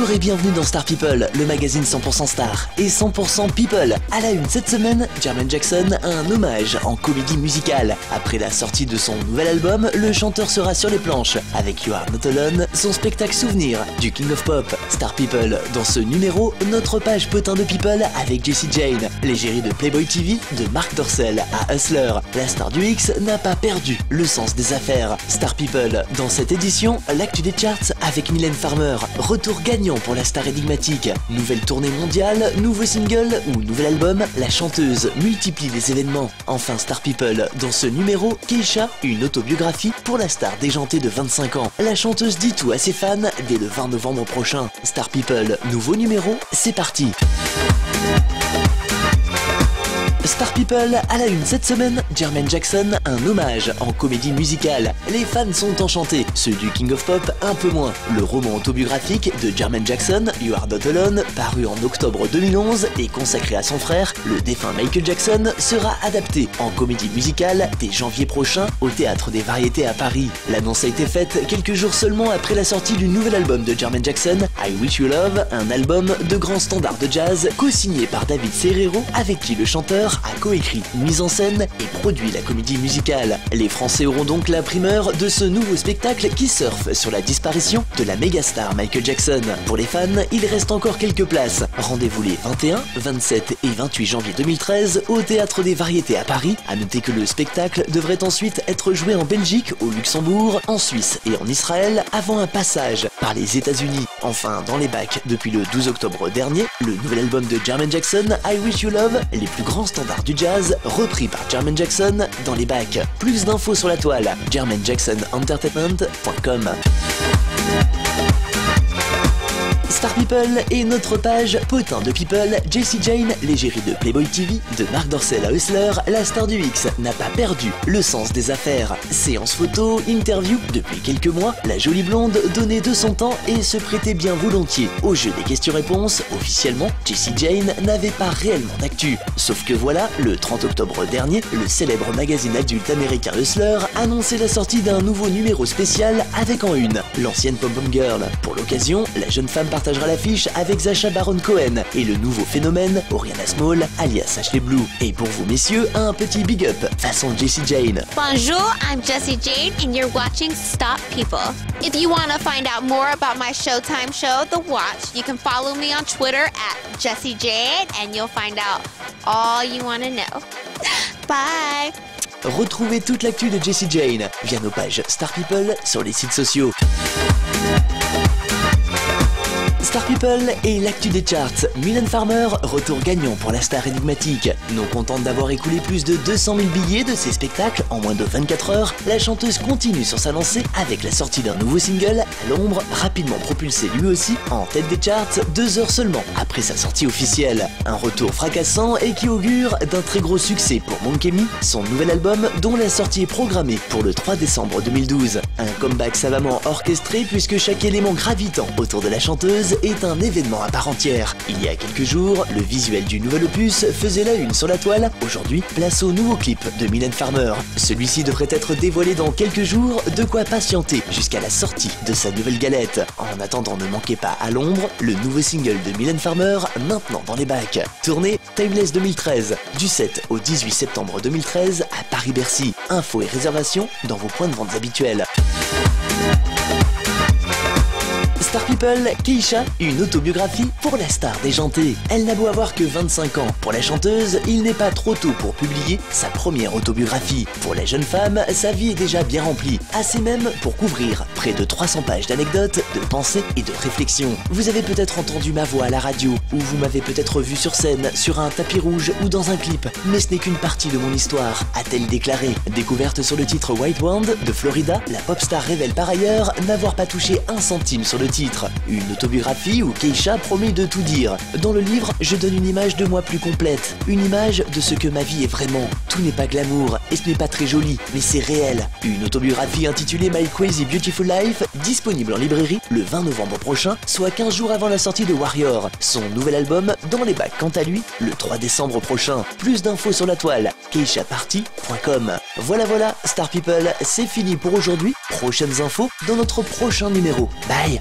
Bonjour et bienvenue dans Star People, le magazine 100% star et 100% people. À la une cette semaine, Jermaine Jackson a un hommage en comédie musicale. Après la sortie de son nouvel album, le chanteur sera sur les planches avec You Are Not Alone, son spectacle souvenir du King of Pop. Star People, dans ce numéro, notre page potin de people avec Jessie Jane, l'égérie de Playboy TV, de Marc Dorcel à Hustler. La star du X n'a pas perdu le sens des affaires. Star People, dans cette édition, l'actu des charts avec Mylène Farmer. Retour gagnant pour la star énigmatique. Nouvelle tournée mondiale, nouveau single ou nouvel album, la chanteuse multiplie les événements. Enfin Star People, dans ce numéro, Keisha, une autobiographie pour la star déjantée de 25 ans. La chanteuse dit tout à ses fans dès le 20 novembre prochain. Star People, nouveau numéro, c'est parti. Star People, à la une cette semaine, Jermaine Jackson, un hommage en comédie musicale. Les fans sont enchantés, ceux du King of Pop un peu moins. Le roman autobiographique de Jermaine Jackson, You Are Not Alone, paru en octobre 2011 et consacré à son frère, le défunt Michael Jackson, sera adapté en comédie musicale dès janvier prochain au Théâtre des Variétés à Paris. L'annonce a été faite quelques jours seulement après la sortie du nouvel album de Jermaine Jackson, I Wish You Love, un album de grands standards de jazz co-signé par David Serrero, avec qui le chanteur a coécrit, mise en scène et produit la comédie musicale. Les Français auront donc la primeur de ce nouveau spectacle qui surfe sur la disparition de la mégastar Michael Jackson. Pour les fans, il reste encore quelques places. Rendez-vous les 21, 27 et 28 janvier 2013 au Théâtre des Variétés à Paris. À noter que le spectacle devrait ensuite être joué en Belgique, au Luxembourg, en Suisse et en Israël avant un passage par les États-Unis. Enfin, dans les bacs, depuis le 12 octobre dernier, le nouvel album de Jermaine Jackson, I Wish You Love, les plus grands standards du jazz, repris par Jermaine Jackson dans les bacs. Plus d'infos sur la toile, jermainejacksonentertainment.com. Star People et notre page potin de people, Jessie Jane, l'égérie de Playboy TV, de Marc Dorcel à Hustler, la star du X n'a pas perdu le sens des affaires. Séance photo, interview, depuis quelques mois, la jolie blonde donnait de son temps et se prêtait bien volontiers au jeu des questions-réponses. Officiellement, Jessie Jane n'avait pas réellement d'actu. Sauf que voilà, le 30 octobre dernier, le célèbre magazine adulte américain Hustler annonçait la sortie d'un nouveau numéro spécial avec en une l'ancienne pom-pom girl. Pour l'occasion, la jeune femme partagera l'affiche avec Sacha Baron Cohen et le nouveau phénomène Oriana Small alias Ashley Blue. Et pour vous messieurs, un petit big up façon Jessie Jane. Bonjour, I'm Jessie Jane and you're watching Stop People. If you want to find out more about my Showtime show, The Watch, you can follow me on Twitter at Jessie Jane and you'll find out all you want to know. Bye! Retrouvez toute l'actu de Jessie Jane via nos pages Star People sur les sites sociaux. Star People et l'actu des charts. Mylène Farmer, retour gagnant pour la star énigmatique. Non contente d'avoir écoulé plus de 200 000 billets de ses spectacles en moins de 24 heures, la chanteuse continue sur sa lancée avec la sortie d'un nouveau single, À l'ombre, rapidement propulsé lui aussi en tête des charts 2 heures seulement après sa sortie officielle. Un retour fracassant et qui augure d'un très gros succès pour Monkey Me, son nouvel album dont la sortie est programmée pour le 3 décembre 2012. Un comeback savamment orchestré puisque chaque élément gravitant autour de la chanteuse est un événement à part entière. Il y a quelques jours, le visuel du nouvel opus faisait la une sur la toile. Aujourd'hui, place au nouveau clip de Mylène Farmer. Celui-ci devrait être dévoilé dans quelques jours, de quoi patienter jusqu'à la sortie de sa nouvelle galette. En attendant, ne manquez pas À l'ombre, le nouveau single de Mylène Farmer, maintenant dans les bacs. Tournée Timeless 2013, du 7 au 18 septembre 2013 à Paris-Bercy. Infos et réservations dans vos points de vente habituels. Star People, Keisha, une autobiographie pour la star déjantée. Elle n'a beau avoir que 25 ans. Pour la chanteuse, il n'est pas trop tôt pour publier sa première autobiographie. Pour la jeune femme, sa vie est déjà bien remplie. Assez même pour couvrir près de 300 pages d'anecdotes, de pensées et de réflexions. Vous avez peut-être entendu ma voix à la radio, ou vous m'avez peut-être vu sur scène, sur un tapis rouge ou dans un clip. Mais ce n'est qu'une partie de mon histoire, a-t-elle déclaré. Découverte sur le titre White Wand de Florida, la pop star révèle par ailleurs n'avoir pas touché un centime sur le titre. Une autobiographie où Keisha promet de tout dire. Dans le livre, je donne une image de moi plus complète, une image de ce que ma vie est vraiment. Tout n'est pas glamour et ce n'est pas très joli, mais c'est réel. Une autobiographie intitulée My Crazy Beautiful Life, disponible en librairie le 20 novembre prochain, soit 15 jours avant la sortie de Warrior. Son nouvel album dans les bacs quant à lui, le 3 décembre prochain. Plus d'infos sur la toile, keishaparty.com. Voilà, Star People, c'est fini pour aujourd'hui. Prochaines infos dans notre prochain numéro. Bye!